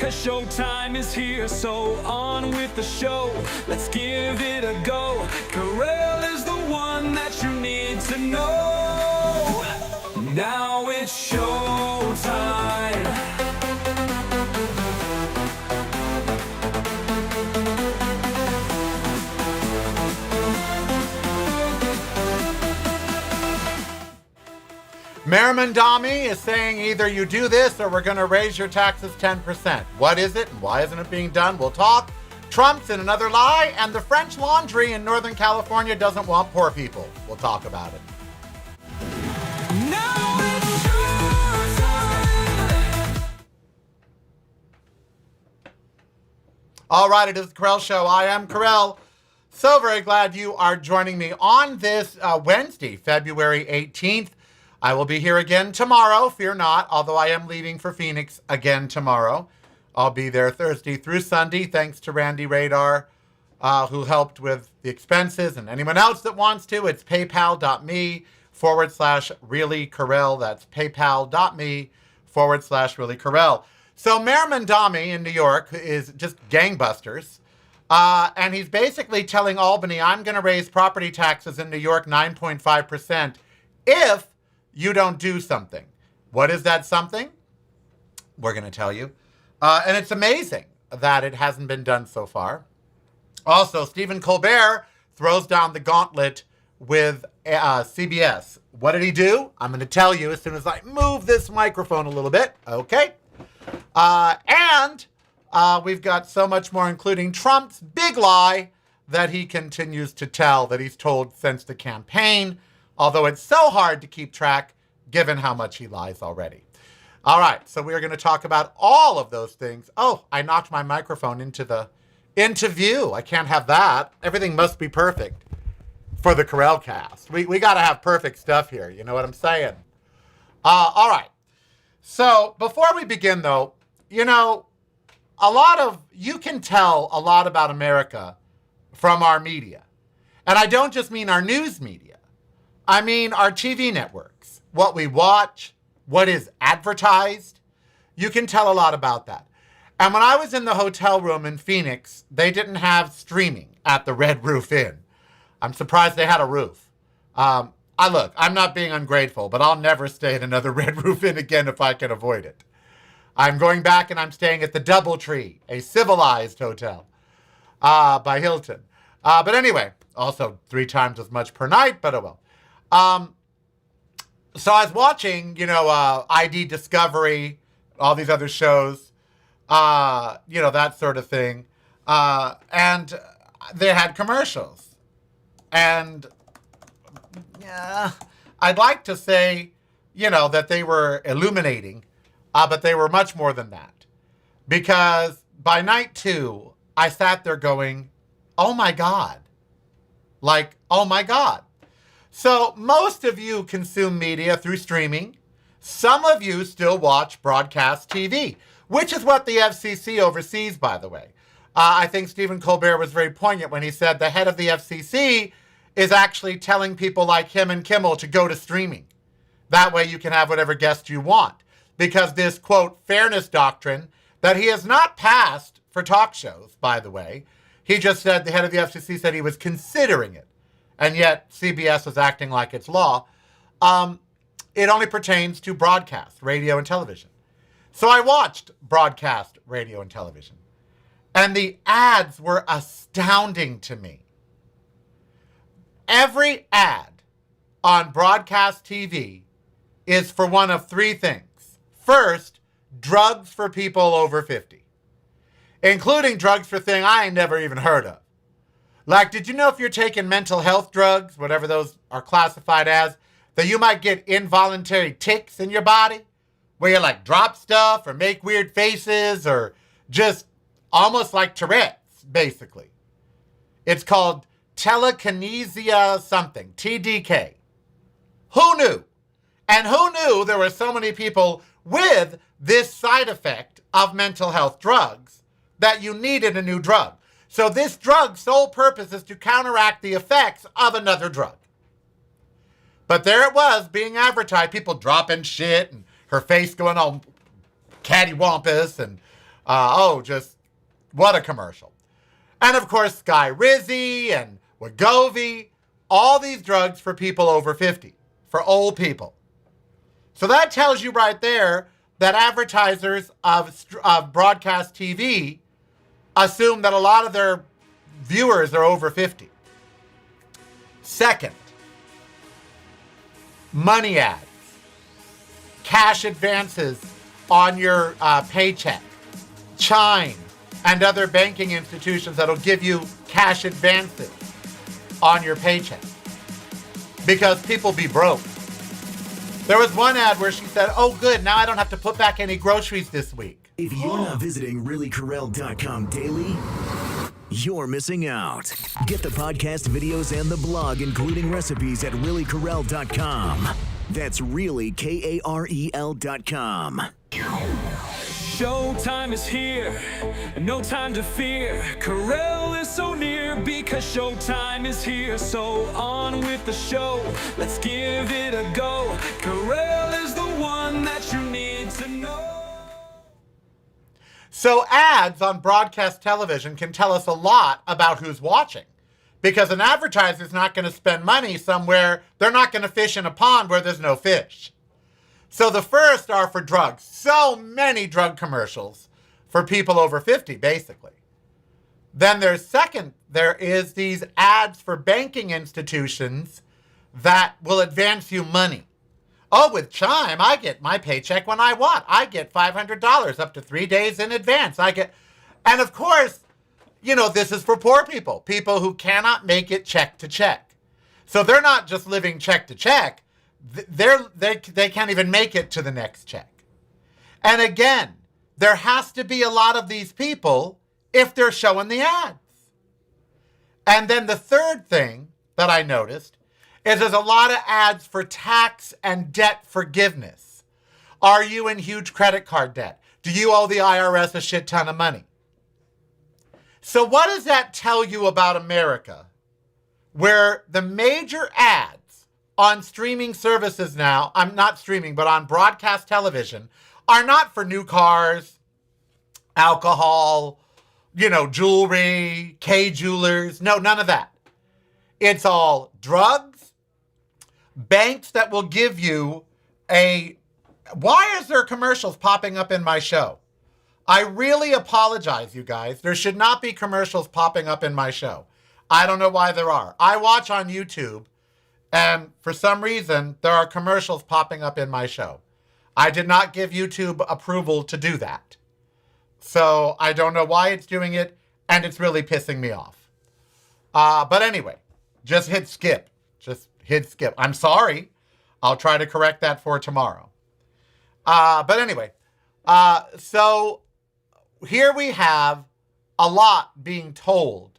'cause showtime is here. So on with the show, let's give it a go. Carell is the one that you need to know. Now it's showtime. Zohran Mamdani is saying either you do this or we're going to raise your taxes 10%. What is it and why isn't it being done? We'll talk. Trump's in another lie, and the French Laundry in Northern California doesn't want poor people. We'll talk about it. Now it's showtime. All right, it is the Carell Show. I am Carell. So very glad you are joining me on this Wednesday, February 18th. I will be here again tomorrow, fear not, although I am leaving for Phoenix again tomorrow. I'll be there Thursday through Sunday, thanks to Randy Radar, who helped with the expenses, and anyone else that wants to. It's paypal.me/reallycarell. That's paypal.me/reallycarell. So Zohran Mamdani in New York is just gangbusters. And he's basically telling Albany, I'm going to raise property taxes in New York 9.5% if you don't do something. What is that something? We're going to tell you. And it's amazing that it hasn't been done so far. Also, Stephen Colbert throws down the gauntlet with CBS. What did he do? I'm going to tell you as soon as I move this microphone a little bit. Okay. And we've got so much more, including Trump's big lie that he continues to tell, that he's told since the campaign, although it's so hard to keep track given how much he lies already. All right, so we are going to talk about all of those things. Oh, I knocked my microphone into view. I can't have that. Everything must be perfect for the Carell cast. We got to have perfect stuff here. You know what I'm saying? All right. So before we begin, though, you know, you can tell a lot about America from our media. And I don't just mean our news media. I mean our TV networks, what we watch, what is advertised. You can tell a lot about that. And when I was in the hotel room in Phoenix, they didn't have streaming at the Red Roof Inn. I'm surprised they had a roof. I'm not being ungrateful, but I'll never stay at another Red Roof Inn again if I can avoid it. I'm going back and I'm staying at the Doubletree, a civilized hotel by Hilton. But anyway, also 3 times as much per night, but oh well. So I was watching, ID Discovery, all these other shows, that sort of thing. And they had commercials. And I'd like to say, that they were illuminating, but they were much more than that. Because by night 2, I sat there going, oh my God. Like, oh my God. So most of you consume media through streaming. Some of you still watch broadcast TV, which is what the FCC oversees, by the way. I think Stephen Colbert was very poignant when he said the head of the FCC is actually telling people like him and Kimmel to go to streaming. That way you can have whatever guest you want. Because this, quote, fairness doctrine that he has not passed for talk shows, by the way. He just said, the head of the FCC said he was considering it. And yet CBS was acting like it's law. It only pertains to broadcast, radio and television. So I watched broadcast, radio and television. And the ads were astounding to me. Every ad on broadcast TV is for one of 3 things. First, drugs for people over 50. Including drugs for things I ain't never even heard of. Like, did you know if you're taking mental health drugs, whatever those are classified as, that you might get involuntary tics in your body? Where you like drop stuff or make weird faces or just almost like Tourette's, basically. It's called telekinesia something, TDK. Who knew? And who knew there were so many people with this side effect of mental health drugs that you needed a new drug? So this drug's sole purpose is to counteract the effects of another drug. But there it was being advertised, people dropping shit and her face going all cattywampus and Just what a commercial. And of course, Sky Rizzy and Wegovy, all these drugs for people over 50, for old people. So that tells you right there that advertisers of broadcast TV assume that a lot of their viewers are over 50. Second, money ads, cash advances on your paycheck, Chime, and other banking institutions that'll give you cash advances on your paycheck because people be broke. There was one ad where she said, oh good, now I don't have to put back any groceries this week. If you're not visiting reallycorel.com daily, you're missing out. Get the podcast, videos, and the blog, including recipes at reallycorel.com. That's really KAREL.com. Showtime is here, no time to fear. Corel is so near because showtime is here. So on with the show, let's give it a go. Corel is the one that you need to know. So ads on broadcast television can tell us a lot about who's watching, because an advertiser is not going to spend money somewhere. They're not going to fish in a pond where there's no fish. So the first are for drugs. So many drug commercials for people over 50, basically. Then there is these ads for banking institutions that will advance you money. Oh, with Chime, I get my paycheck when I want. I get $500 up to 3 days in advance. And of course, this is for poor people, people who cannot make it check to check. So they're not just living check to check. They can't even make it to the next check. And again, there has to be a lot of these people if they're showing the ads. And then the third thing that I noticed is there's a lot of ads for tax and debt forgiveness. Are you in huge credit card debt? Do you owe the IRS a shit ton of money? So what does that tell you about America, where the major ads on streaming services now, I'm not streaming, but on broadcast television, are not for new cars, alcohol, jewelry, K-jewelers. No, none of that. It's all drugs, banks that will give you why is there commercials popping up in my show? I really apologize, you guys. There should not be commercials popping up in my show. I don't know why there are. I watch on YouTube, and for some reason, there are commercials popping up in my show. I did not give YouTube approval to do that. So I don't know why it's doing it, and it's really pissing me off. But anyway, just hit skip. Just hit skip. I'm sorry. I'll try to correct that for tomorrow. But anyway, so here we have a lot being told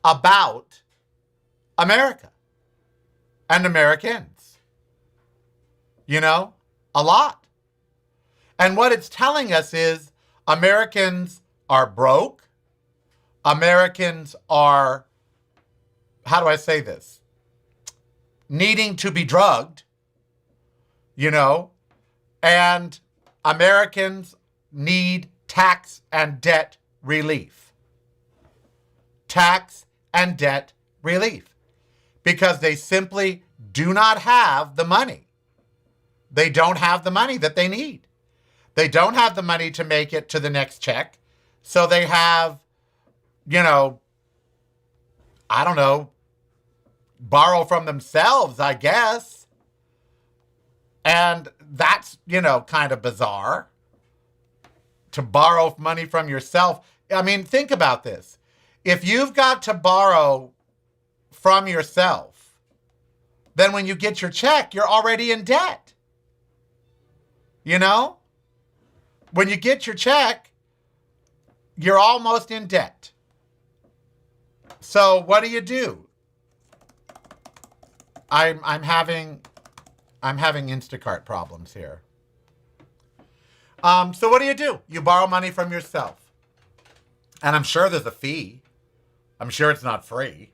about America and Americans. A lot. And what it's telling us is Americans are broke. Americans are, how do I say this? Needing to be drugged, and Americans need tax and debt relief. Tax and debt relief. Because they simply do not have the money. They don't have the money that they need. They don't have the money to make it to the next check. So they have, borrow from themselves, I guess. And that's, kind of bizarre. To borrow money from yourself. I mean, think about this. If you've got to borrow from yourself, then when you get your check, you're already in debt. When you get your check, you're almost in debt. So what do? I'm having Instacart problems here. So what do? You borrow money from yourself. And I'm sure there's a fee. I'm sure it's not free.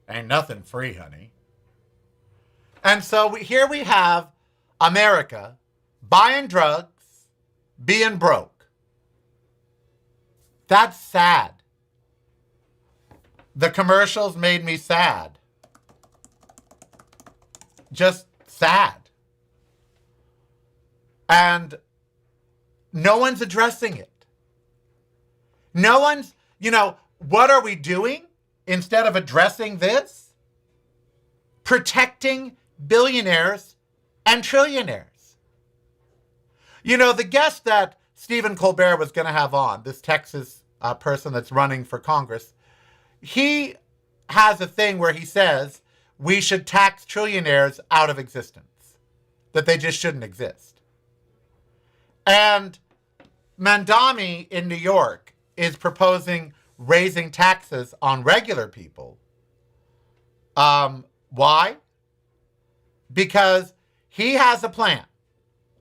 Ain't nothing free, honey. And so here we have America buying drugs, being broke. That's sad. The commercials made me sad. Just sad. And no one's addressing it. No one's, what are we doing instead of addressing this? Protecting billionaires and trillionaires. The guest that Stephen Colbert was going to have on, this Texas person that's running for Congress, he has a thing where he says we should tax trillionaires out of existence, that they just shouldn't exist. And Mamdani in New York is proposing raising taxes on regular people. Why? Because he has a plan.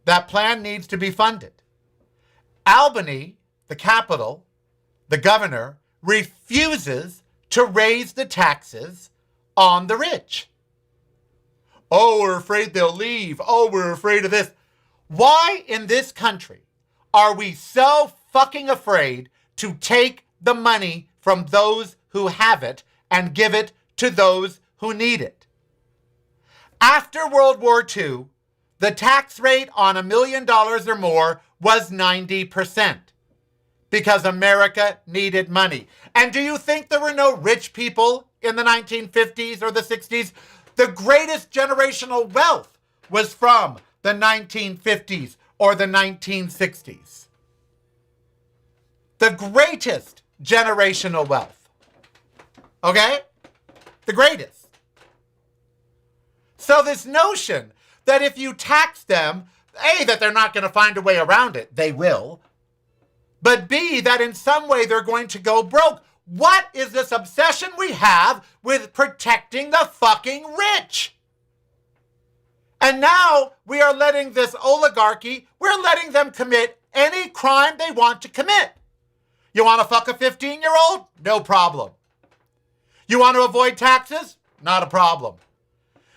That plan needs to be funded. Albany, the capital, the governor, refuses to raise the taxes on the rich. Oh, we're afraid they'll leave. Oh, we're afraid of this. Why in this country are we so fucking afraid to take the money from those who have it and give it to those who need it? After World War II, the tax rate on $1 million or more was 90% because America needed money. And do you think there were no rich people in the 1950s or the 60s? The greatest generational wealth was from the 1950s or the 1960s. The greatest generational wealth. Okay? The greatest. So this notion that if you tax them, A, that they're not going to find a way around it. They will. But B, that in some way they're going to go broke. What is this obsession we have with protecting the fucking rich? And now we are letting this oligarchy, we're letting them commit any crime they want to commit. You want to fuck a 15-year-old? No problem. You want to avoid taxes? Not a problem.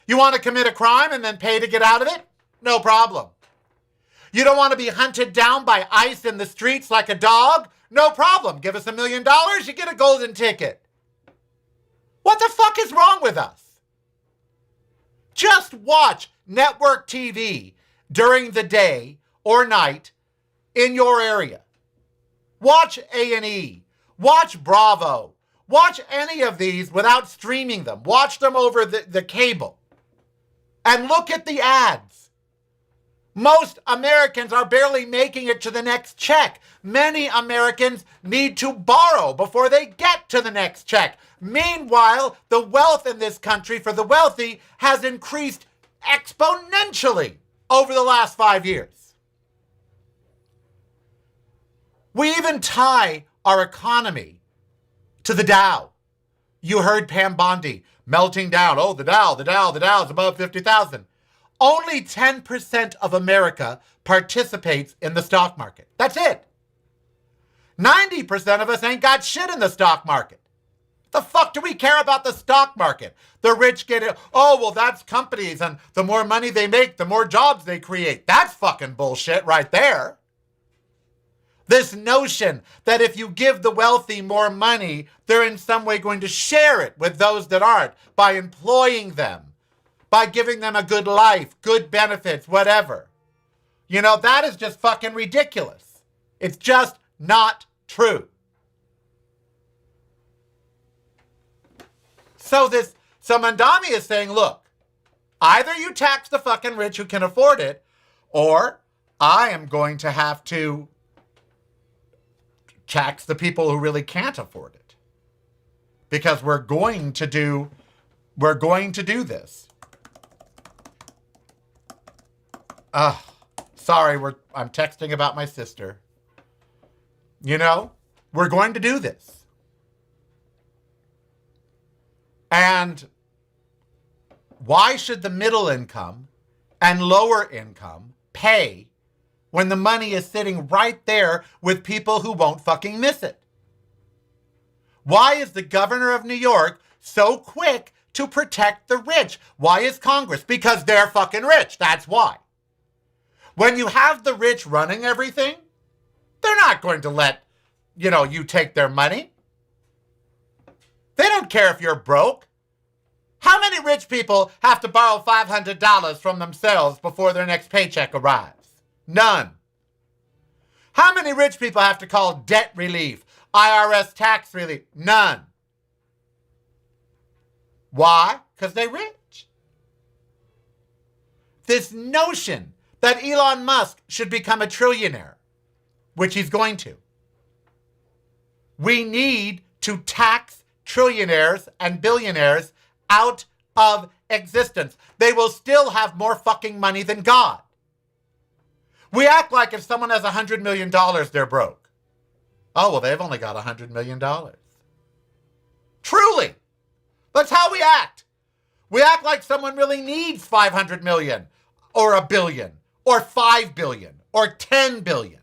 You want to commit a crime and then pay to get out of it? No problem. You don't want to be hunted down by ICE in the streets like a dog? No problem. Give us $1 million, you get a golden ticket. What the fuck is wrong with us? Just watch network TV during the day or night in your area. Watch A&E. Watch Bravo. Watch any of these without streaming them. Watch them over the cable. And look at the ads. Most Americans are barely making it to the next check. Many Americans need to borrow before they get to the next check. Meanwhile, the wealth in this country for the wealthy has increased exponentially over the last 5 years. We even tie our economy to the Dow. You heard Pam Bondi melting down. Oh, the Dow is above 50,000. Only 10% of America participates in the stock market. That's it. 90% of us ain't got shit in the stock market. The fuck do we care about the stock market? The rich get it. Oh, well, that's companies, and the more money they make, the more jobs they create. That's fucking bullshit right there. This notion that if you give the wealthy more money, they're in some way going to share it with those that aren't by employing them, by giving them a good life, good benefits, whatever. That is just fucking ridiculous. It's just not true. So Mamdani is saying, look, either you tax the fucking rich who can afford it, or I am going to have to tax the people who really can't afford it. Because we're going to do this. Sorry, I'm texting about my sister. We're going to do this. And why should the middle income and lower income pay when the money is sitting right there with people who won't fucking miss it? Why is the governor of New York so quick to protect the rich? Why is Congress? Because they're fucking rich. That's why. When you have the rich running everything, they're not going to let you take their money. They don't care if you're broke. How many rich people have to borrow $500 from themselves before their next paycheck arrives? None. How many rich people have to call debt relief, IRS tax relief? None. Why? Because they're rich. This notion that Elon Musk should become a trillionaire, which he's going to. We need to tax trillionaires and billionaires out of existence. They will still have more fucking money than God. We act like if someone has $100 million, they're broke. Oh, well, they've only got $100 million. Truly. That's how we act. We act like someone really needs 500 million or a billion or 5 billion or 10 billion.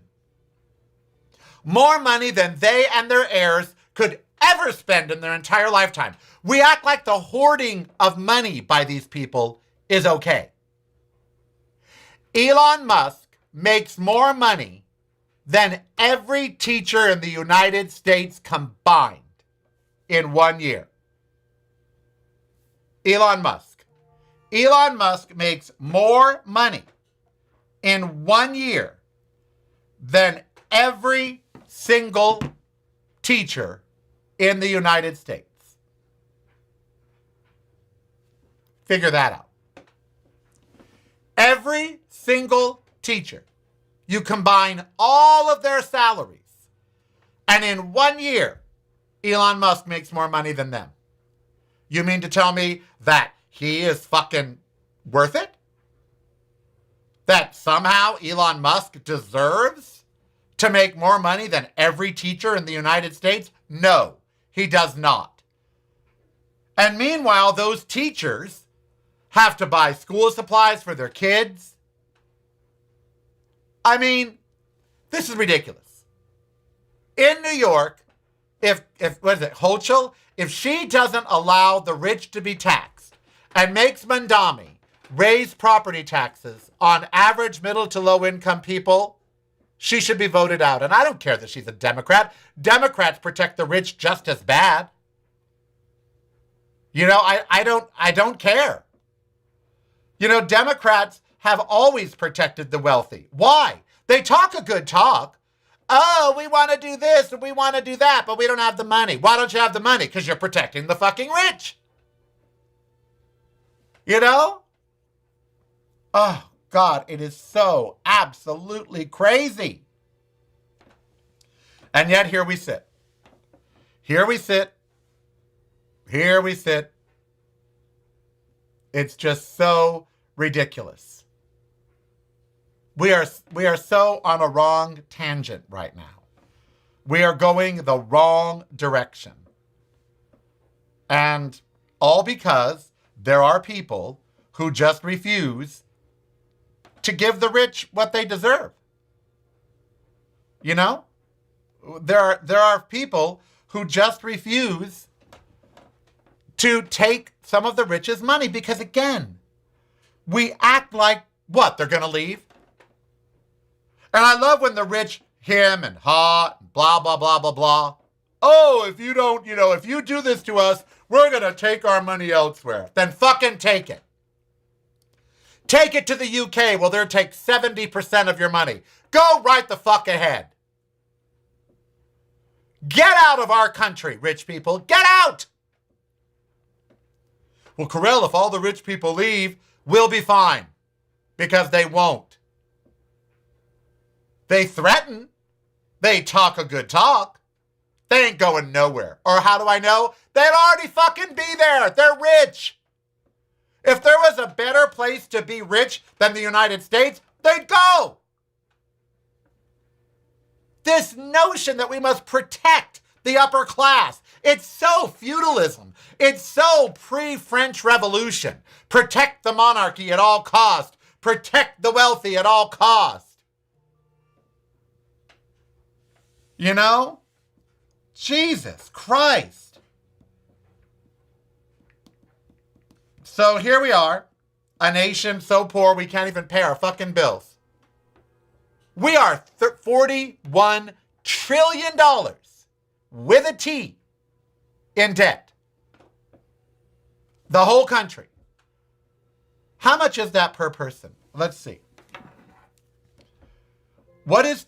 More money than they and their heirs could ever spend in their entire lifetime. We act like the hoarding of money by these people is okay. Elon Musk makes more money than every teacher in the United States combined in 1 year. Elon Musk. Elon Musk makes more money in 1 year than every single teacher in the United States. Figure that out. Every single teacher, you combine all of their salaries, and in 1 year, Elon Musk makes more money than them. You mean to tell me that he is fucking worth it? That somehow Elon Musk deserves to make more money than every teacher in the United States? No, he does not. And meanwhile, those teachers have to buy school supplies for their kids. I mean, this is ridiculous. In New York, if what is it, Hochul? If she doesn't allow the rich to be taxed and makes Mamdani raise property taxes on average middle to low income people, she should be voted out. And I don't care that she's a Democrat. Democrats protect the rich just as bad. I don't care. Democrats have always protected the wealthy. Why? They talk a good talk. Oh, we want to do this and we want to do that, but we don't have the money. Why don't you have the money? Because you're protecting the fucking rich. Oh, God, it is so absolutely crazy. And yet here we sit. Here we sit. Here we sit. It's just so ridiculous. We are so on a wrong tangent right now. We are going the wrong direction. And all because there are people who just refuse to give the rich what they deserve. There are people who just refuse to take some of the rich's money because, again, we act like, what, they're going to leave? And I love when the rich him and ha, and blah, blah, blah, blah, blah. Oh, if you don't, if you do this to us, we're going to take our money elsewhere. Then fucking take it. Take it to the UK. Well, they'll take 70% of your money. Go right the fuck ahead. Get out of our country, rich people. Get out! Well, Carell, if all the rich people leave, we'll be fine. Because they won't. They threaten. They talk a good talk. They ain't going nowhere. Or how do I know? They'd already fucking be there. They're rich. If there was a better place to be rich than the United States, they'd go. This notion that we must protect the upper class. It's so feudalism. It's so pre-French Revolution. Protect the monarchy at all cost. Protect the wealthy at all cost. Jesus Christ. So here we are, a nation so poor we can't even pay our fucking bills. We are $41 trillion with a T in debt. The whole country. How much is that per person? Let's see. What is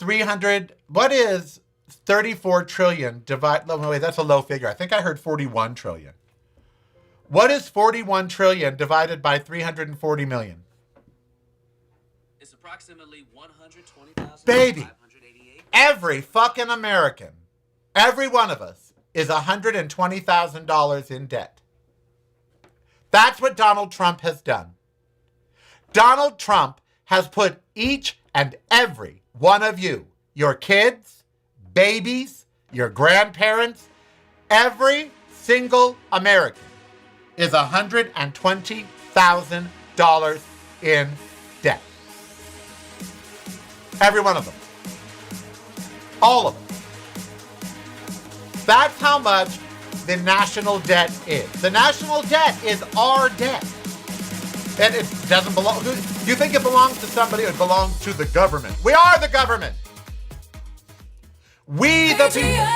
34 trillion divided? No, wait, that's a low figure. I think I heard 41 trillion. What is 41 trillion divided by 340 million? It's approximately 120,000. Baby, every fucking American, every one of us is $120,000 in debt. That's what Donald Trump has done. Donald Trump has put each and every one of you, your kids, babies, your grandparents, every single American is $120,000 in debt. Every one of them. All of them. That's how much the national debt is. The national debt is our debt. And it doesn't belong. You think it belongs to somebody? It belongs to the government. We are the government. We the people.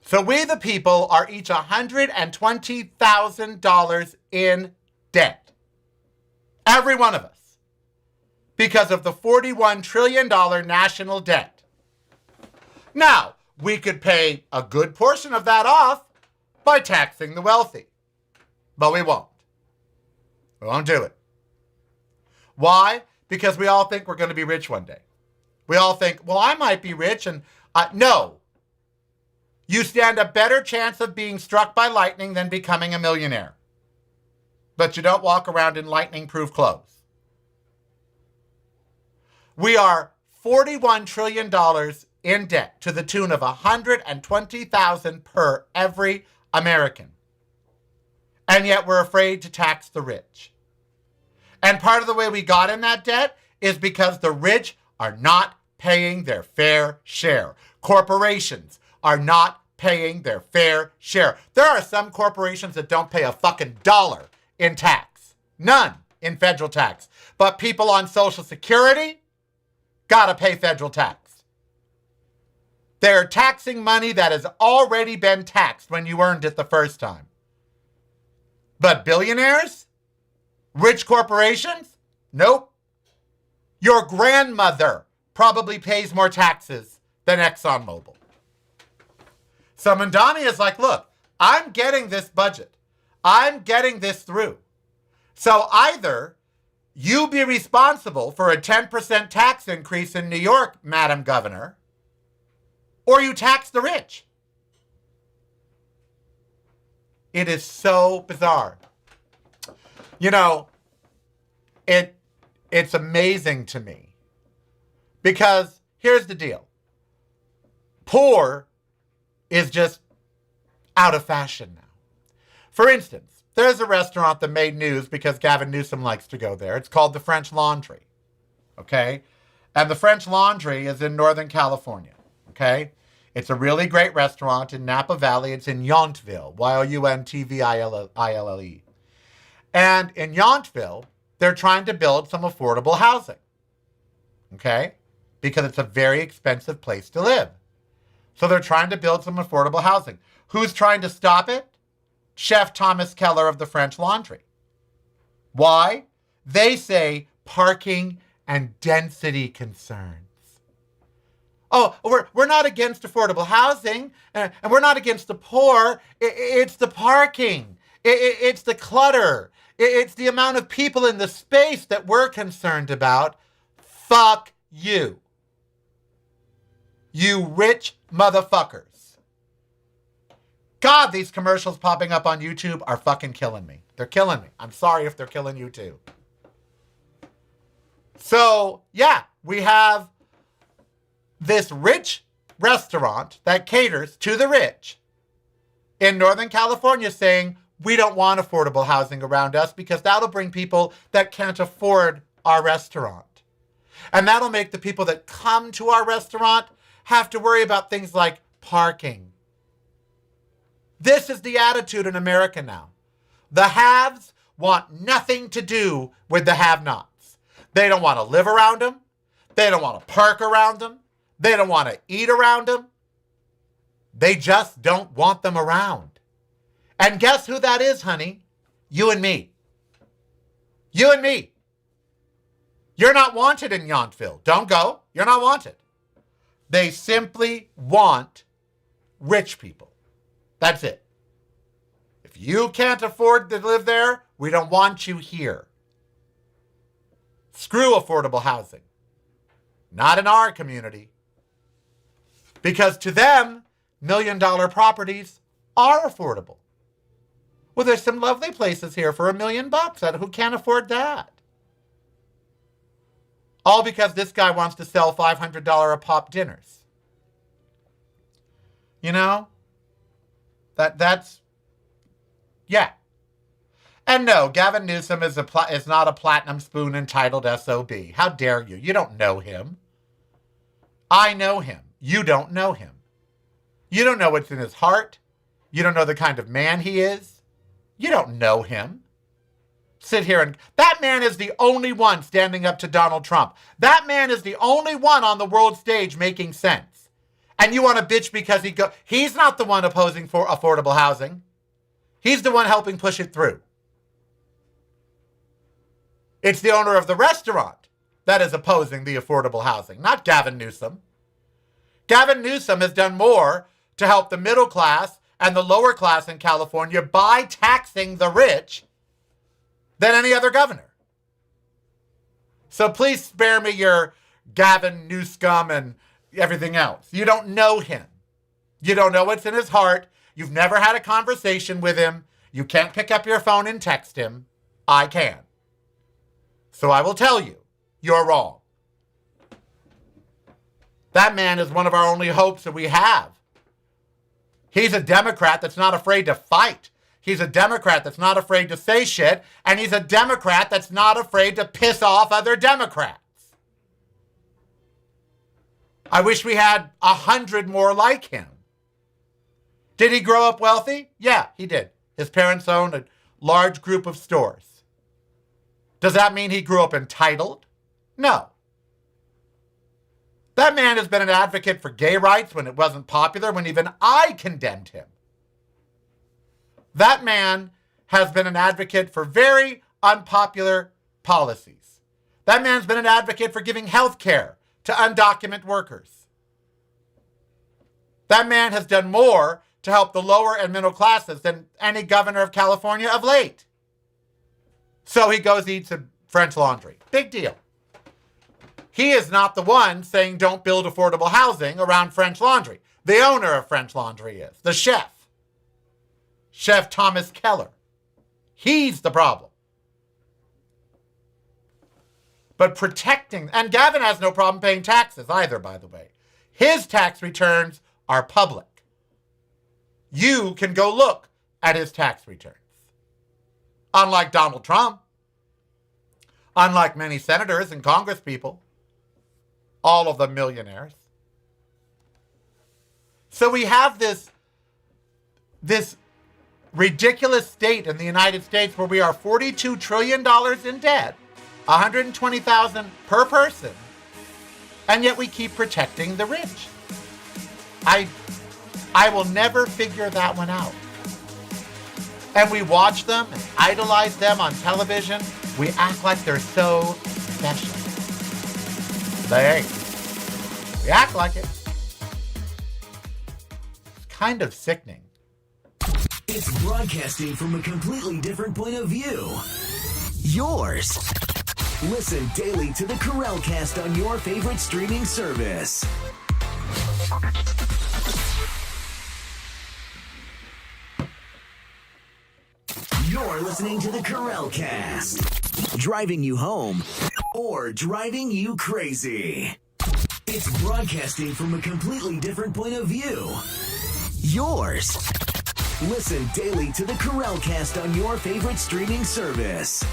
So we the people are each $120,000 in debt. Every one of us. Because of the $41 trillion national debt. Now, we could pay a good portion of that off by taxing the wealthy. But we won't. We won't do it. Why? Because we all think we're going to be rich one day. We all think, well, I might be rich, and no. You stand a better chance of being struck by lightning than becoming a millionaire. But you don't walk around in lightning-proof clothes. We are $41 trillion in debt to the tune of $120,000 per every American. And yet we're afraid to tax the rich. And part of the way we got in that debt is because the rich are not paying their fair share. Corporations are not paying their fair share. There are some corporations that don't pay a fucking dollar in tax. None in federal tax. But people on Social Security gotta pay federal tax. They're taxing money that has already been taxed when you earned it the first time. But billionaires? Rich corporations? Nope. Your grandmother probably pays more taxes than ExxonMobil. So Mamdani is like, look, I'm getting this budget. I'm getting this through. So either you be responsible for a 10% tax increase in New York, Madam Governor, or you tax the rich. It is so bizarre. You know, it's amazing to me because here's the deal. Poor is just out of fashion now. For instance, there's a restaurant that made news because Gavin Newsom likes to go there. It's called the French Laundry, okay? And the French Laundry is in Northern California, okay? It's a really great restaurant in Napa Valley. It's in Yountville, Yountville. And in Yountville, they're trying to build some affordable housing, okay? Because it's a very expensive place to live. So they're trying to build some affordable housing. Who's trying to stop it? Chef Thomas Keller of the French Laundry. Why? They say parking and density concerns. Oh, we're not against affordable housing, and we're not against the poor. It's the parking. It's the clutter. It's the amount of people in the space that we're concerned about. Fuck you. You rich motherfuckers. God, these commercials popping up on YouTube are fucking killing me. They're killing me. I'm sorry if they're killing you too. So, yeah, we have this rich restaurant that caters to the rich in Northern California saying, we don't want affordable housing around us because that'll bring people that can't afford our restaurant. And that'll make the people that come to our restaurant have to worry about things like parking. This is the attitude in America now. The haves want nothing to do with the have-nots. They don't want to live around them. They don't want to park around them. They don't want to eat around them. They just don't want them around. And guess who that is, honey? You and me. You and me. You're not wanted in Yountville. Don't go. You're not wanted. They simply want rich people. That's it. If you can't afford to live there, we don't want you here. Screw affordable housing. Not in our community. Because to them, $1 million properties are affordable. Well, there's some lovely places here for $1 million. Who can't afford that? All because this guy wants to sell $500 a pop dinners. You know? That's yeah. And no, Gavin Newsom is not a platinum spoon entitled SOB. How dare you? You don't know him. I know him. You don't know him. You don't know what's in his heart. You don't know the kind of man he is. You don't know him. Sit here and... That man is the only one standing up to Donald Trump. That man is the only one on the world stage making sense. And you want to bitch because he's not the one opposing for affordable housing. He's the one helping push it through. It's the owner of the restaurant that is opposing the affordable housing, not Gavin Newsom. Gavin Newsom has done more to help the middle class and the lower class in California by taxing the rich than any other governor. So please spare me your Gavin Newsom and everything else. You don't know him. You don't know what's in his heart. You've never had a conversation with him. You can't pick up your phone and text him. I can. So I will tell you, you're wrong. That man is one of our only hopes that we have. He's a Democrat that's not afraid to fight. He's a Democrat that's not afraid to say shit. And he's a Democrat that's not afraid to piss off other Democrats. I wish we had 100 more like him. Did he grow up wealthy? Yeah, he did. His parents owned a large group of stores. Does that mean he grew up entitled? No. That man has been an advocate for gay rights when it wasn't popular, when even I condemned him. That man has been an advocate for very unpopular policies. That man's been an advocate for giving health care to undocumented workers. That man has done more to help the lower and middle classes than any governor of California of late. So he goes eats at French Laundry. Big deal. He is not the one saying don't build affordable housing around French Laundry. The owner of French Laundry is. The chef. Chef Thomas Keller. He's the problem. But protecting... And Gavin has no problem paying taxes either, by the way. His tax returns are public. You can go look at his tax returns. Unlike Donald Trump. Unlike many senators and congresspeople. All of them millionaires. So we have this ridiculous state in the United States where we are $42 trillion in debt, $120,000 per person, and yet we keep protecting the rich. I will never figure that one out. And we watch them and idolize them on television. We act like they're so special. They ain't. We act like it. It's kind of sickening. It's broadcasting from a completely different point of view. Yours. Listen daily to the Corralcast on your favorite streaming service. You're listening to the Corralcast. Driving you home or driving you crazy. It's broadcasting from a completely different point of view. Yours. Listen daily to the Corralcast on your favorite streaming service.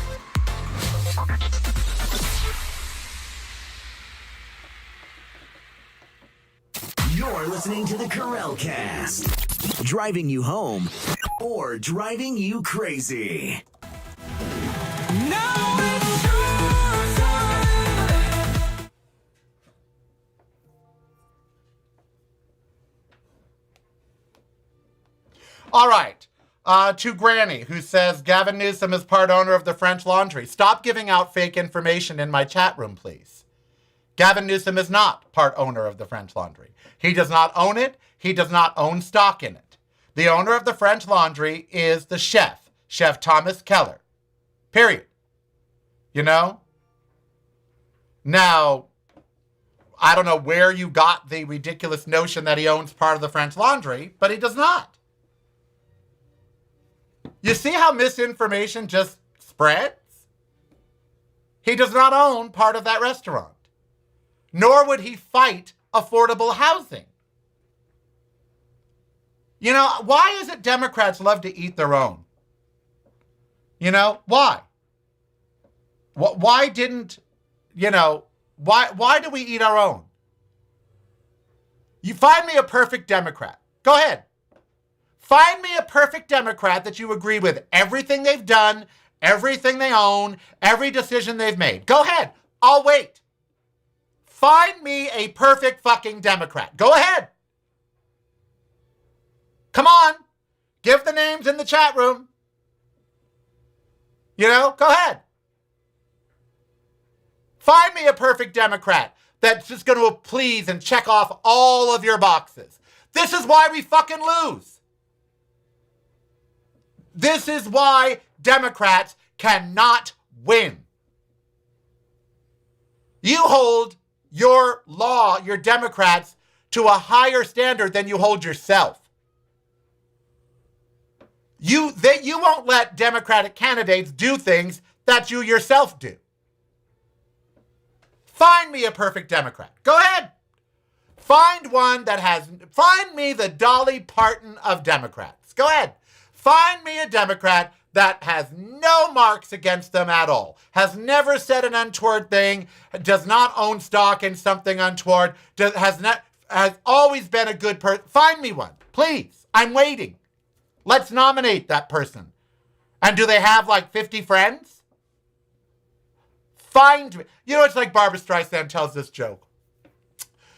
You're listening to the Carell Cast. Driving you home or driving you crazy. Now it's your time. All right. To Granny, who says Gavin Newsom is part owner of the French Laundry. Stop giving out fake information in my chat room, please. Gavin Newsom is not part owner of the French Laundry. He does not own it. He does not own stock in it. The owner of the French Laundry is the chef, Chef Thomas Keller. Period. You know? Now, I don't know where you got the ridiculous notion that he owns part of the French Laundry, but he does not. You see how misinformation just spreads? He does not own part of that restaurant, nor would he fight affordable housing. You know, why is it Democrats love to eat their own? You know, why? Why didn't, you know, why do we eat our own? You find me a perfect Democrat. Go ahead. Find me a perfect Democrat that you agree with everything they've done, everything they own, every decision they've made. Go ahead. I'll wait. Find me a perfect fucking Democrat. Go ahead. Come on. Give the names in the chat room. You know, go ahead. Find me a perfect Democrat that's just going to please and check off all of your boxes. This is why we fucking lose. This is why Democrats cannot win. You hold your Democrats, to a higher standard than you hold yourself. You won't let Democratic candidates do things that you yourself do. Find me a perfect Democrat. Go ahead. Find me the Dolly Parton of Democrats. Go ahead. Find me a Democrat that has no marks against them at all, has never said an untoward thing, does not own stock in something untoward, has always been a good person. Find me one, please. I'm waiting. Let's nominate that person. And do they have like 50 friends? Find me. You know, it's like Barbara Streisand tells this joke.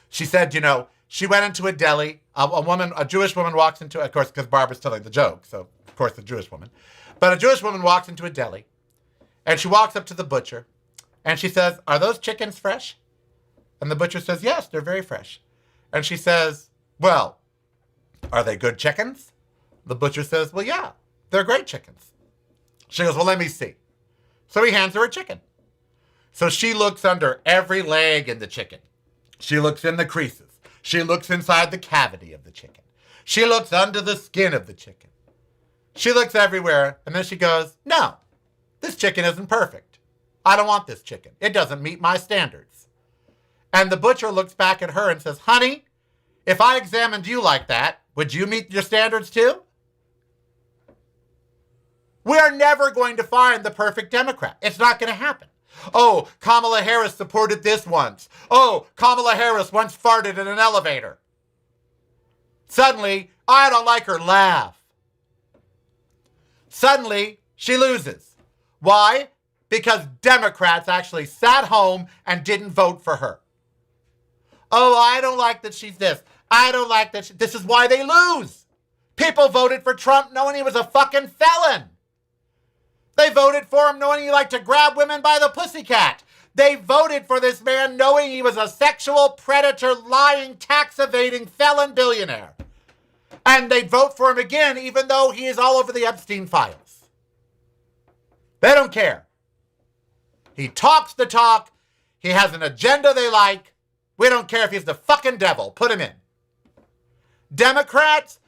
She said, you know, she went into a deli. A Jewish woman walks into, of course, because Barbara's telling the joke, so of course a Jewish woman. But a Jewish woman walks into a deli, and she walks up to the butcher, and she says, "Are those chickens fresh?" And the butcher says, "Yes, they're very fresh." And she says, "Well, are they good chickens?" The butcher says, "Well, yeah, they're great chickens." She goes, "Well, let me see." So he hands her a chicken. So she looks under every leg in the chicken. She looks in the creases. She looks inside the cavity of the chicken. She looks under the skin of the chicken. She looks everywhere, and then she goes, "No, this chicken isn't perfect. I don't want this chicken. It doesn't meet my standards." And the butcher looks back at her and says, "Honey, if I examined you like that, would you meet your standards too?" We are never going to find the perfect Democrat. It's not going to happen. Oh, Kamala Harris supported this once. Oh, Kamala Harris once farted in an elevator. Suddenly, I don't like her laugh. Suddenly, she loses. Why? Because Democrats actually sat home and didn't vote for her. Oh, I don't like that she's this. I don't like that. This is why they lose. People voted for Trump knowing he was a fucking felon. They voted for him knowing he liked to grab women by the pussycat. They voted for this man knowing he was a sexual predator, lying, tax-evading felon billionaire. And they'd vote for him again even though he is all over the Epstein files. They don't care. He talks the talk. He has an agenda they like. We don't care if he's the fucking devil. Put him in. Democrats?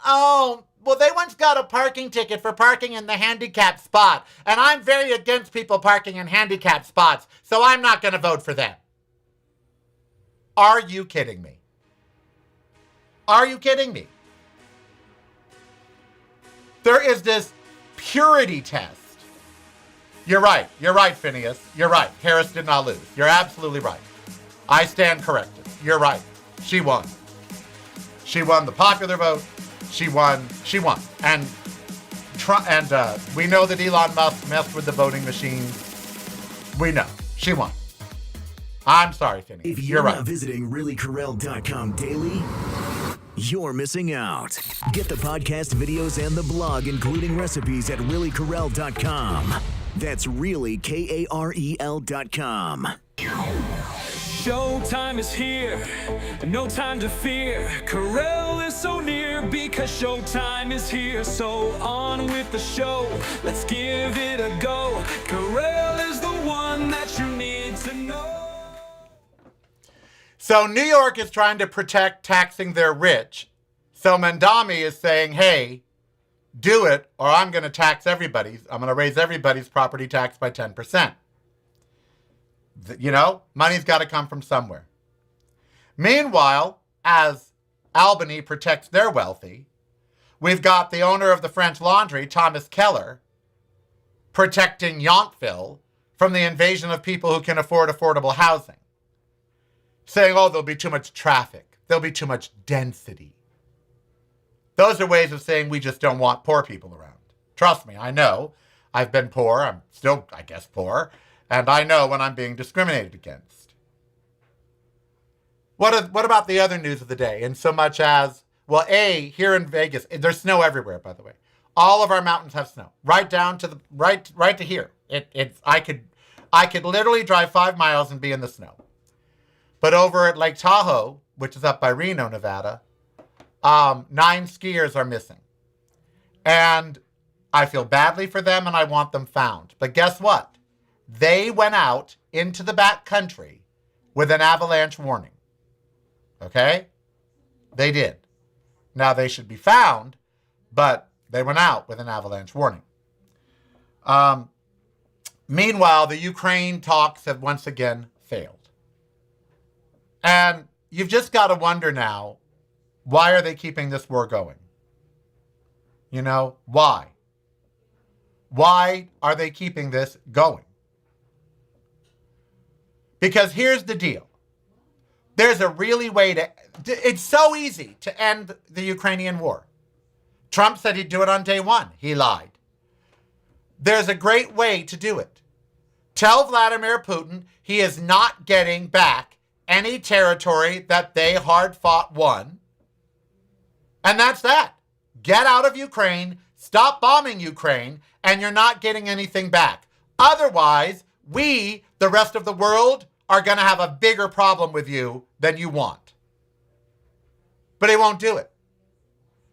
Oh, well, they once got a parking ticket for parking in the handicapped spot. And I'm very against people parking in handicapped spots, so I'm not going to vote for them. Are you kidding me? Are you kidding me? There is this purity test. You're right. You're right, Phineas. You're right. Harris did not lose. You're absolutely right. I stand corrected. You're right. She won. She won the popular vote. She won. And we know that Elon Musk messed with the voting machines. We know. She won. I'm sorry, Finney. If You're you're right. not visiting reallycorel.com daily, you're missing out. Get the podcast videos and the blog, including recipes, at reallycorel.com. That's really KAREL.com. Showtime is here, no time to fear. Corel is so near because showtime is here. So on with the show, let's give it a go. Corel is the one that you need to know. So New York is trying to protect taxing their rich. So Mamdani is saying, hey, do it or I'm going to tax everybody's. I'm going to raise everybody's property tax by 10%. You know, money's got to come from somewhere. Meanwhile, as Albany protects their wealthy, we've got the owner of the French Laundry, Thomas Keller, protecting Yountville from the invasion of people who can afford affordable housing. Saying, oh, there'll be too much traffic. There'll be too much density. Those are ways of saying we just don't want poor people around. Trust me, I know. I've been poor. I'm still, I guess, poor. And I know when I'm being discriminated against. What about the other news of the day? In so much as, well, here in Vegas, there's snow everywhere, by the way. All of our mountains have snow, right down to the right to here. I could literally drive 5 miles and be in the snow. But over at Lake Tahoe, which is up by Reno, Nevada, 9 skiers are missing. And I feel badly for them and I want them found. But guess what? They went out into the back country with an avalanche warning. Okay? They did. Now they should be found, but they went out with an avalanche warning. Meanwhile, the Ukraine talks have once again failed. And you've just got to wonder now, why are they keeping this war going? You know, why? Why are they keeping this going? Because here's the deal. There's a really way to... It's so easy to end the Ukrainian war. Trump said he'd do it on day one. He lied. There's a great way to do it. Tell Vladimir Putin he is not getting back any territory that they hard-fought won. And that's that. Get out of Ukraine, stop bombing Ukraine, and you're not getting anything back. Otherwise, we, the rest of the world, are going to have a bigger problem with you than you want. But he won't do it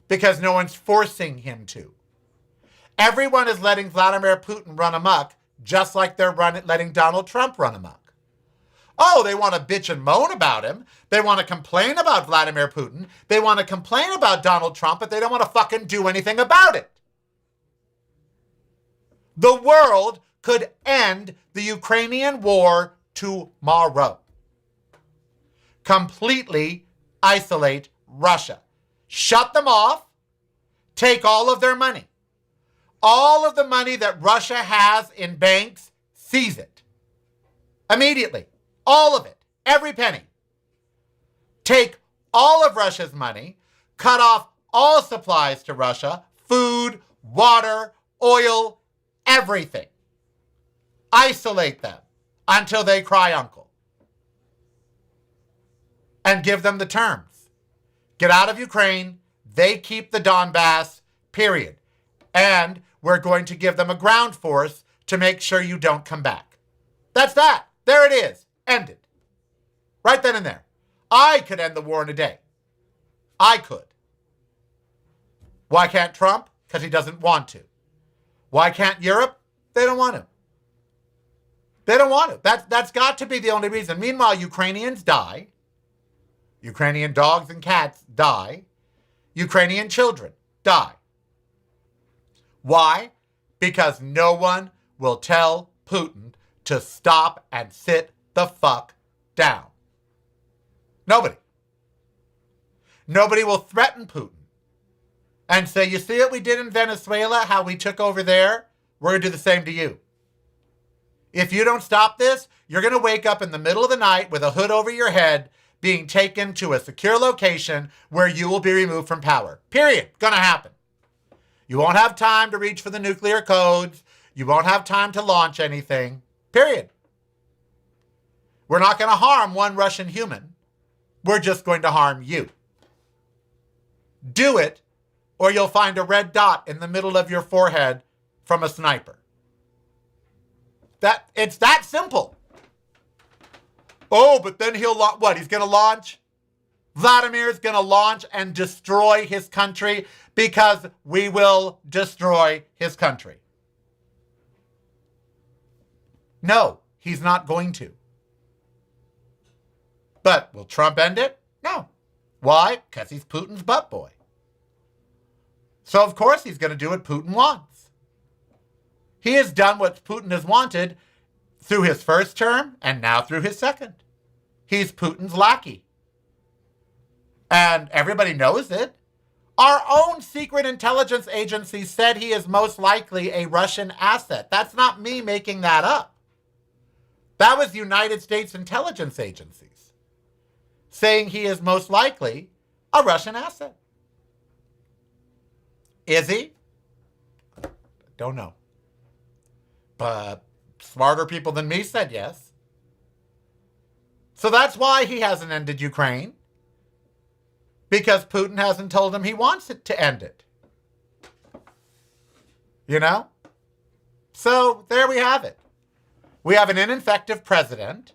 because no one's forcing him to. Everyone is letting Vladimir Putin run amok just like they're letting Donald Trump run amok. Oh, they want to bitch and moan about him. They want to complain about Vladimir Putin. They want to complain about Donald Trump, but they don't want to fucking do anything about it. The world could end the Ukrainian war tomorrow. Completely isolate Russia. Shut them off. Take all of their money. All of the money that Russia has in banks, seize it. Immediately. All of it. Every penny. Take all of Russia's money. Cut off all supplies to Russia. Food, water, oil, everything. Isolate them until they cry uncle. And give them the terms. Get out of Ukraine. They keep the Donbass, period. And we're going to give them a ground force to make sure you don't come back. That's that. There it is. Ended. Right then and there. I could end the war in a day. I could. Why can't Trump? Because he doesn't want to. Why can't Europe? They don't want to. They don't want to. That's got to be the only reason. Meanwhile, Ukrainians die. Ukrainian dogs and cats die. Ukrainian children die. Why? Because no one will tell Putin to stop and sit the fuck down. Nobody. Nobody will threaten Putin and say, you see what we did in Venezuela, how we took over there? We're going to do the same to you. If you don't stop this, you're going to wake up in the middle of the night with a hood over your head being taken to a secure location where you will be removed from power. Period. Gonna happen. You won't have time to reach for the nuclear codes. You won't have time to launch anything. Period. We're not going to harm one Russian human. We're just going to harm you. Do it, or you'll find a red dot in the middle of your forehead from a sniper. It's that simple. Oh, but then he'll what? He's going to launch? Vladimir's going to launch and destroy his country because we will destroy his country. No, he's not going to. But will Trump end it? No. Why? Because he's Putin's butt boy. So of course he's going to do what Putin wants. He has done what Putin has wanted through his first term and now through his second. He's Putin's lackey. And everybody knows it. Our own secret intelligence agency said he is most likely a Russian asset. That's not me making that up. That was United States intelligence agencies saying he is most likely a Russian asset. Is he? Don't know. But smarter people than me said yes. So that's why he hasn't ended Ukraine. Because Putin hasn't told him he wants it to end it. You know? So there we have it. We have an ineffective president.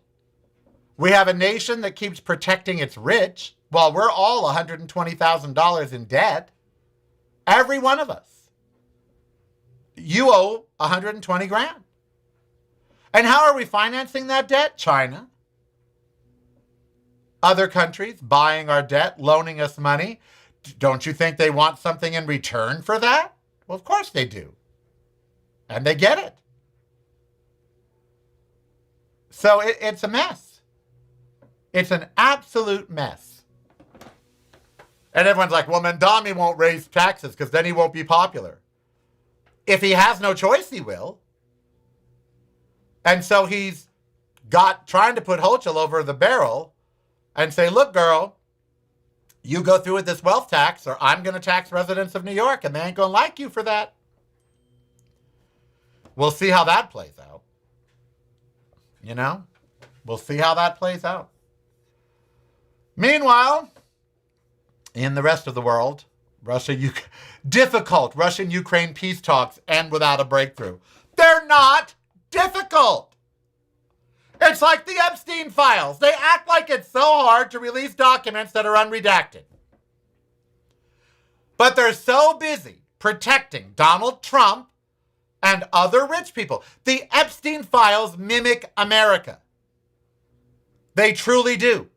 We have a nation that keeps protecting its rich while we're all $120,000 in debt. Every one of us. You owe 120 grand. And how are we financing that debt? China. Other countries buying our debt, loaning us money. Don't you think they want something in return for that? Well, of course they do. And they get it. So it's a mess. It's an absolute mess. And everyone's like, well, Mamdani won't raise taxes because then he won't be popular. If he has no choice, he will. And so he's trying to put Hochul over the barrel and say, look, girl, you go through with this wealth tax or I'm going to tax residents of New York and they ain't going to like you for that. We'll see how that plays out. You know, we'll see how that plays out. Meanwhile, in the rest of the world, difficult Russian-Ukraine peace talks end without a breakthrough. They're not difficult. It's like the Epstein files. They act like it's so hard to release documents that are unredacted. But they're so busy protecting Donald Trump and other rich people. The Epstein files mimic America. They truly do.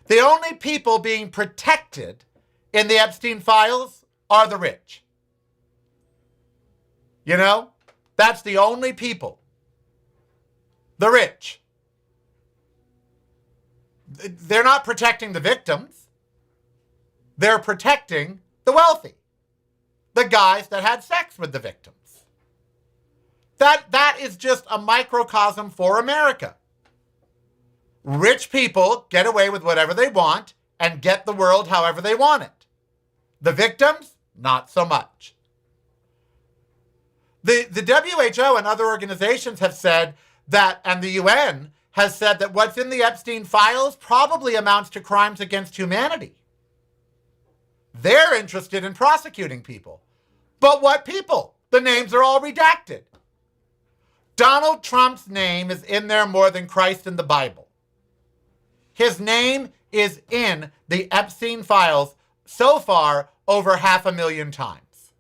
The only people being protected in the Epstein files are the rich. You know, that's the only people. The rich. They're not protecting the victims. They're protecting the wealthy. The guys that had sex with the victims. That is just a microcosm for America. Rich people get away with whatever they want and get the world however they want it. The victims, not so much. The WHO and other organizations have said that, and the UN has said that what's in the Epstein files probably amounts to crimes against humanity. They're interested in prosecuting people. But what people? The names are all redacted. Donald Trump's name is in there more than Christ in the Bible. His name is in the Epstein files so far over 500,000 times.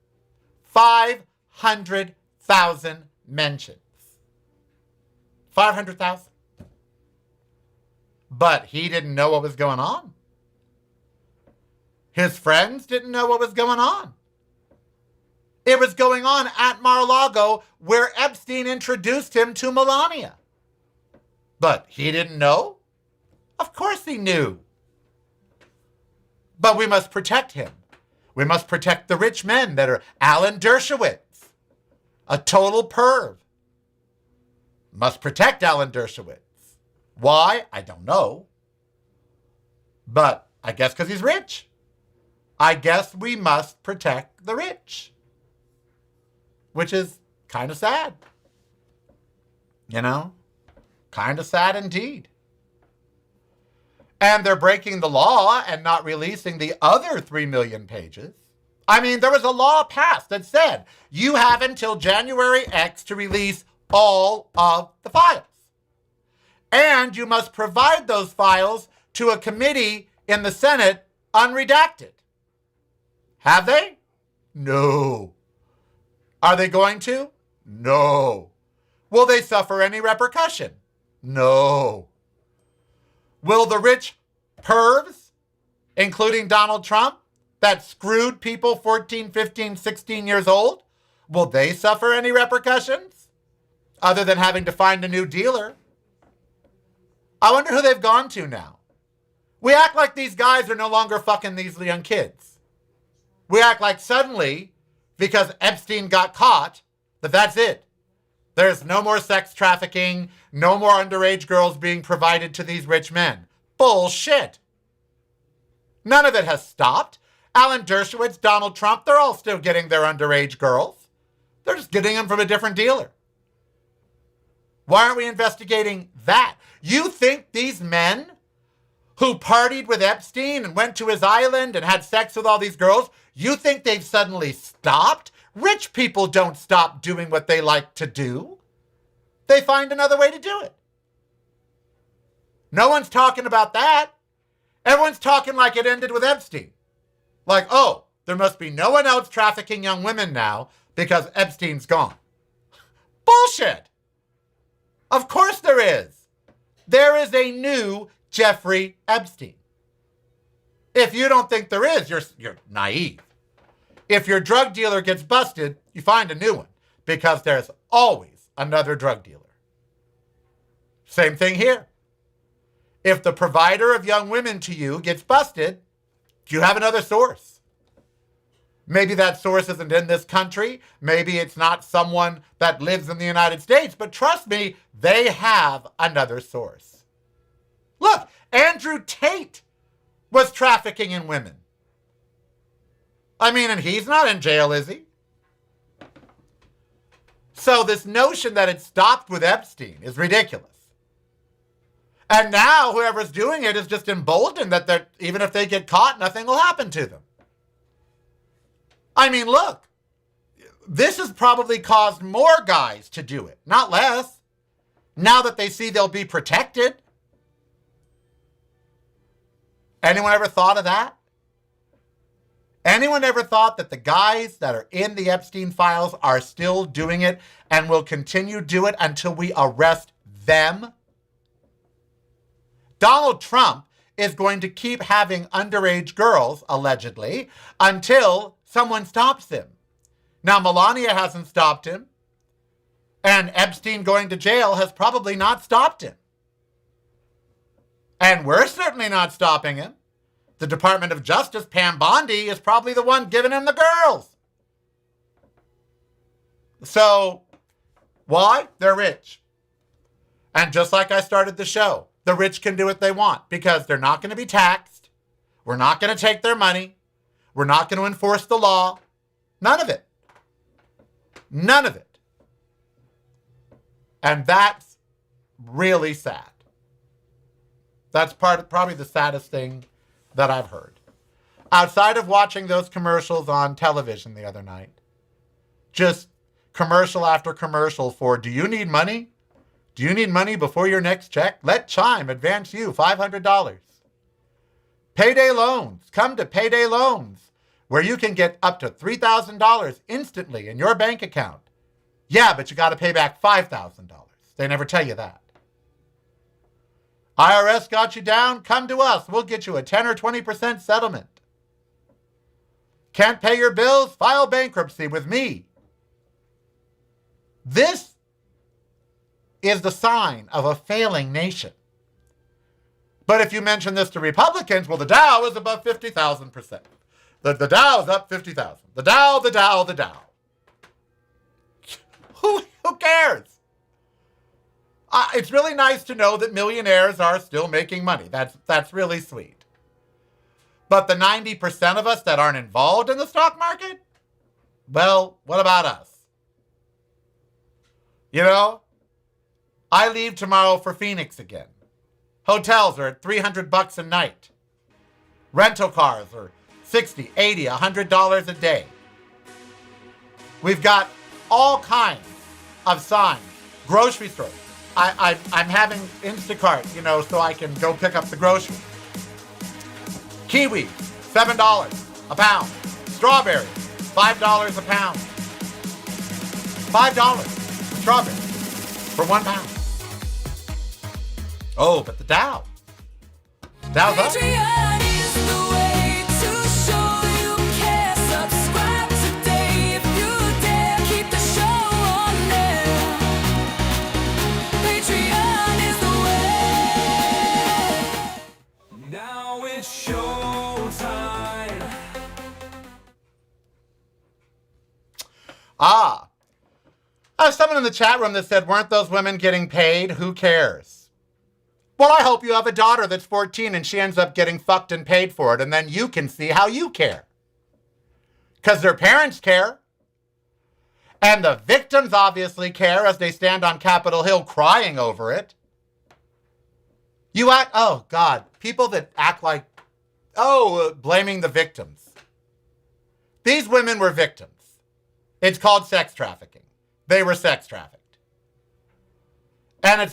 500,000 mentions. 500,000. But he didn't know what was going on. His friends didn't know what was going on. It was going on at Mar-a-Lago where Epstein introduced him to Melania. But he didn't know? Of course he knew. But we must protect him. We must protect the rich men that are Alan Dershowitz, a total perv. Must protect Alan Dershowitz. Why? I don't know. But I guess because he's rich. I guess we must protect the rich. Which is kind of sad. You know? Kind of sad indeed. And they're breaking the law and not releasing the other 3 million pages. I mean, there was a law passed that said you have until January X to release all of the files. And you must provide those files to a committee in the Senate unredacted. Have they? No. Are they going to? No. Will they suffer any repercussion? No. Will the rich pervs, including Donald Trump, that screwed people 14, 15, 16 years old, will they suffer any repercussions? Other than having to find a new dealer. I wonder who they've gone to now. We act like these guys are no longer fucking these young kids. We act like suddenly, because Epstein got caught, that's it. There's no more sex trafficking, no more underage girls being provided to these rich men. Bullshit. None of it has stopped. Alan Dershowitz, Donald Trump, they're all still getting their underage girls. They're just getting them from a different dealer. Why aren't we investigating that? You think these men who partied with Epstein and went to his island and had sex with all these girls, you think they've suddenly stopped? Rich people don't stop doing what they like to do. They find another way to do it. No one's talking about that. Everyone's talking like it ended with Epstein. Like, oh, there must be no one else trafficking young women now because Epstein's gone. Bullshit. Of course there is. There is a new Jeffrey Epstein. If you don't think there is, you're naive. If your drug dealer gets busted, you find a new one because there's always another drug dealer. Same thing here. If the provider of young women to you gets busted, you have another source. Maybe that source isn't in this country. Maybe it's not someone that lives in the United States. But trust me, they have another source. Look, Andrew Tate was trafficking in women. I mean, and he's not in jail, is he? So this notion that it stopped with Epstein is ridiculous. And now whoever's doing it is just emboldened that even if they get caught, nothing will happen to them. I mean, look, this has probably caused more guys to do it, not less. Now that they see they'll be protected. Anyone ever thought of that? Anyone ever thought that the guys that are in the Epstein files are still doing it and will continue to do it until we arrest them? Donald Trump is going to keep having underage girls, allegedly, until someone stops him. Now, Melania hasn't stopped him, and Epstein going to jail has probably not stopped him. And we're certainly not stopping him. The Department of Justice, Pam Bondi, is probably the one giving him the girls. So, why? They're rich. And just like I started the show, the rich can do what they want because they're not going to be taxed. We're not going to take their money. We're not going to enforce the law. None of it. None of it. And that's really sad. That's probably the saddest thing that I've heard. Outside of watching those commercials on television the other night, just commercial after commercial for, do you need money? Do you need money before your next check? Let Chime advance you $500. Payday loans. Come to Payday Loans, where you can get up to $3,000 instantly in your bank account. Yeah, but you got to pay back $5,000. They never tell you that. IRS got you down? Come to us. We'll get you a 10 or 20% settlement. Can't pay your bills? File bankruptcy with me. This is the sign of a failing nation. But if you mention this to Republicans, well, the Dow is above 50,000%. The Dow is up 50,000. The Dow. Who cares? It's really nice to know that millionaires are still making money. That's really sweet. But the 90% of us that aren't involved in the stock market? Well, what about us? You know? I leave tomorrow for Phoenix again. Hotels are at $300 a night. Rental cars are $60, $80, $100 a day. We've got all kinds of signs. Grocery stores. I'm having Instacart, you know, so I can go pick up the groceries. Kiwi, $7 a pound. Strawberries, $5 a pound. $5 for strawberries for 1 pound. Oh, but the Dow. Dow's up. Patreon is the way to show you care. Subscribe today if you dare. Keep the show on there. Patreon is the way. Now it's showtime. Someone in the chat room that said, weren't those women getting paid? Who cares? Well, I hope you have a daughter that's 14 and she ends up getting fucked and paid for it, and then you can see how you care. Because their parents care. And the victims obviously care as they stand on Capitol Hill crying over it. Oh, God. People that act like, blaming the victims. These women were victims. It's called sex trafficking. They were sex trafficked. And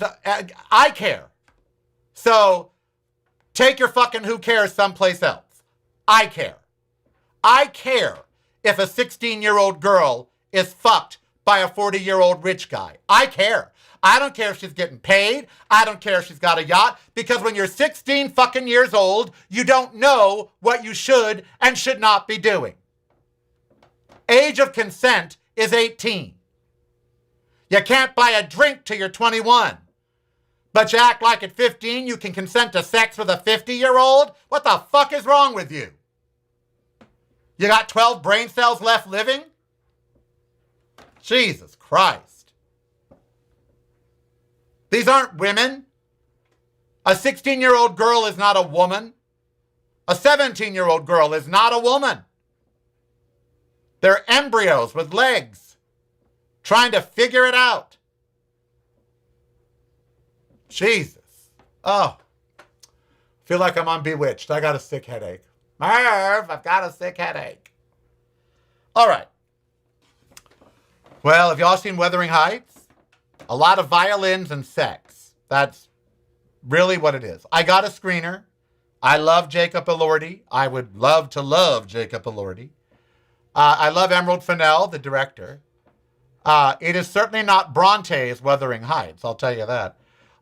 I care. So take your fucking who cares someplace else. I care. I care if a 16-year-old girl is fucked by a 40-year-old rich guy. I care. I don't care if she's getting paid. I don't care if she's got a yacht. Because when you're 16 fucking years old, you don't know what you should and should not be doing. Age of consent is 18. You can't buy a drink till you're 21. But you act like at 15 you can consent to sex with a 50-year-old? What the fuck is wrong with you? You got 12 brain cells left living? Jesus Christ. These aren't women. A 16-year-old girl is not a woman. A 17-year-old girl is not a woman. They're embryos with legs, trying to figure it out. Jesus. Oh. Feel like I'm on Bewitched. I got a sick headache. Merv, I've got a sick headache. All right. Well, have y'all seen Wuthering Heights? A lot of violins and sex. That's really what it is. I got a screener. I love Jacob Elordi. I would love to love Jacob Elordi. I love Emerald Fennell, the director. It is certainly not Bronte's Wuthering Heights, I'll tell you that.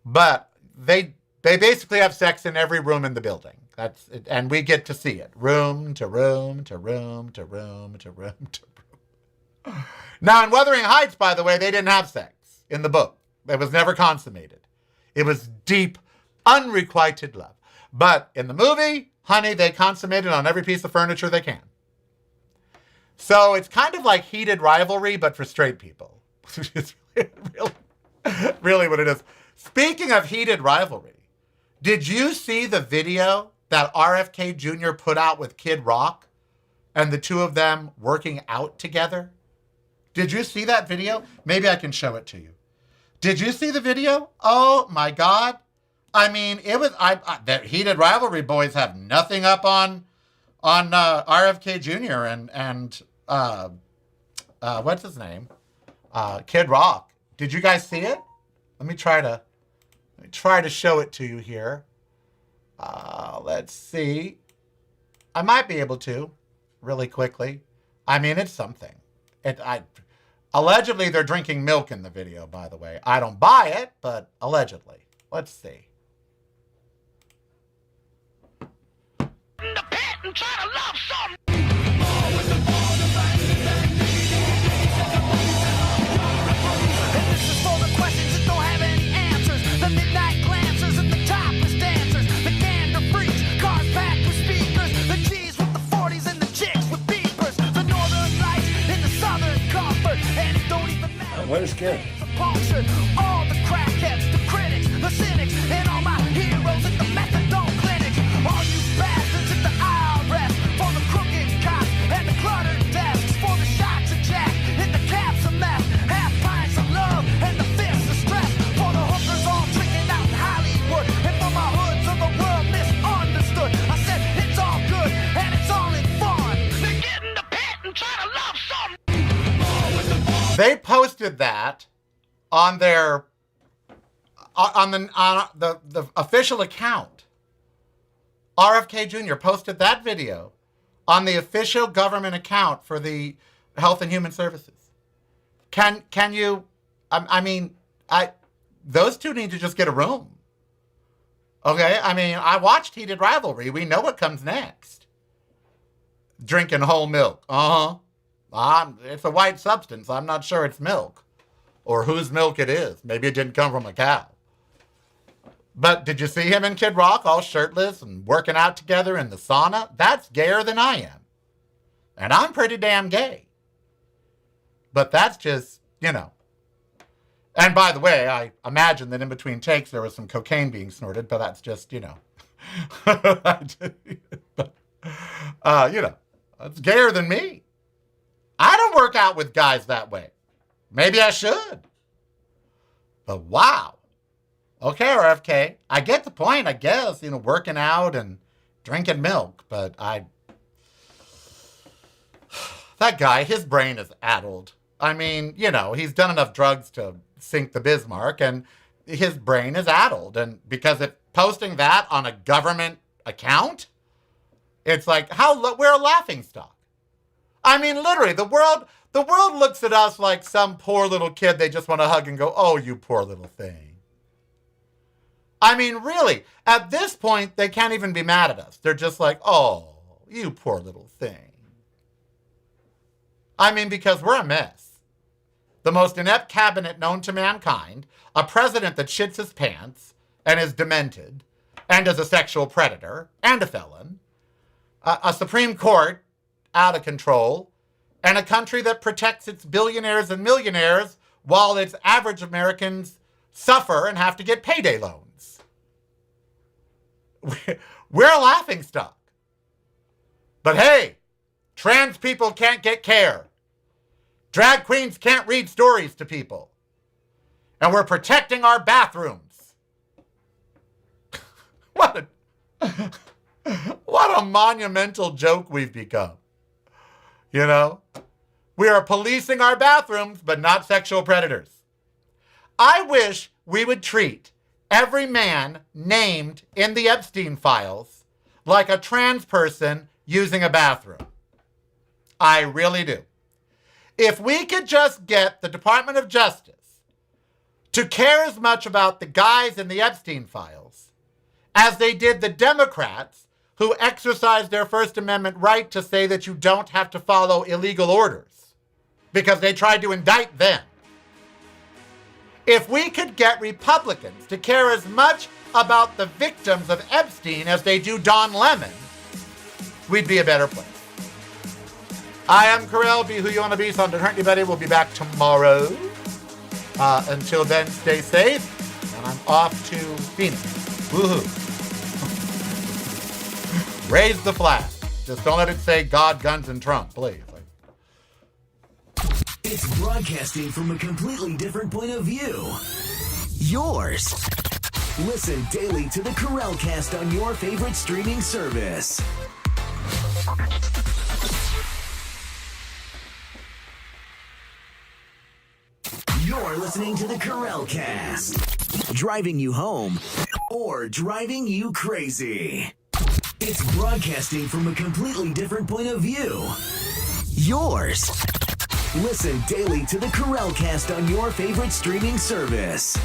But they basically have sex in every room in the building. That's it, and we get to see it. Room to room to room to room to room to room. Now, in Wuthering Heights, by the way, they didn't have sex in the book. It was never consummated. It was deep, unrequited love. But in the movie, honey, they consummated on every piece of furniture they can. So it's kind of like heated rivalry, but for straight people. It's really what it is. Speaking of heated rivalry, did you see the video that RFK Jr. put out with Kid Rock and the two of them working out together? Did you see that video? Maybe I can show it to you. Did you see the video? Oh my God. I mean, it was, the heated rivalry boys have nothing up on RFK Jr. and what's his name? Kid Rock. Did you guys see it? Let me try to show it to you here. Let's see. I might be able to really quickly. I mean, it's something. Allegedly, they're drinking milk in the video, by the way. I don't buy it, but allegedly. Let's see. What is scared? All the crackheads, the critics, the cynics, and all my heroes at the methadone clinics. All you bastards at the IRS. They posted that on their on the official account. RFK Jr. posted that video on the official government account for the Health and Human Services. Can you? Those two need to just get a room. Okay, I mean, I watched Heated Rivalry. We know what comes next. Drinking whole milk. It's a white substance. I'm not sure it's milk. Or whose milk it is. Maybe it didn't come from a cow. But did you see him and Kid Rock all shirtless and working out together in the sauna? That's gayer than I am. And I'm pretty damn gay. But that's just, you know. And by the way, I imagine that in between takes there was some cocaine being snorted, but that's just, you know. You know, it's gayer than me. I don't work out with guys that way. Maybe I should. But wow. Okay, RFK. I get the point, I guess, you know, working out and drinking milk, but that guy, his brain is addled. I mean, you know, he's done enough drugs to sink the Bismarck, and his brain is addled. And because of posting that on a government account, it's like, we're a laughingstock. I mean, literally, the world looks at us like some poor little kid they just want to hug and go, oh, you poor little thing. I mean, really, at this point, they can't even be mad at us. They're just like, oh, you poor little thing. I mean, because we're a mess. The most inept cabinet known to mankind, a president that shits his pants and is demented and is a sexual predator and a felon, a Supreme Court out of control, and a country that protects its billionaires and millionaires while its average Americans suffer and have to get payday loans. We're a laughingstock. But hey, trans people can't get care. Drag queens can't read stories to people. And we're protecting our bathrooms. What a monumental joke we've become. You know? We are policing our bathrooms, but not sexual predators. I wish we would treat every man named in the Epstein files like a trans person using a bathroom. I really do. If we could just get the Department of Justice to care as much about the guys in the Epstein files as they did the Democrats who exercised their First Amendment right to say that you don't have to follow illegal orders because they tried to indict them. If we could get Republicans to care as much about the victims of Epstein as they do Don Lemon, we'd be a better place. I am Carell. Be who you want to be. So don't hurt anybody. We'll be back tomorrow. Until then, stay safe. And I'm off to Phoenix. Woohoo. Raise the flag. Just don't let it say God, guns, and Trump, please. It's broadcasting from a completely different point of view. Yours. Listen daily to the Carellcast on your favorite streaming service. You're listening to the Carellcast. Driving you home or driving you crazy. It's broadcasting from a completely different point of view. Yours. Listen daily to the Carellcast on your favorite streaming service.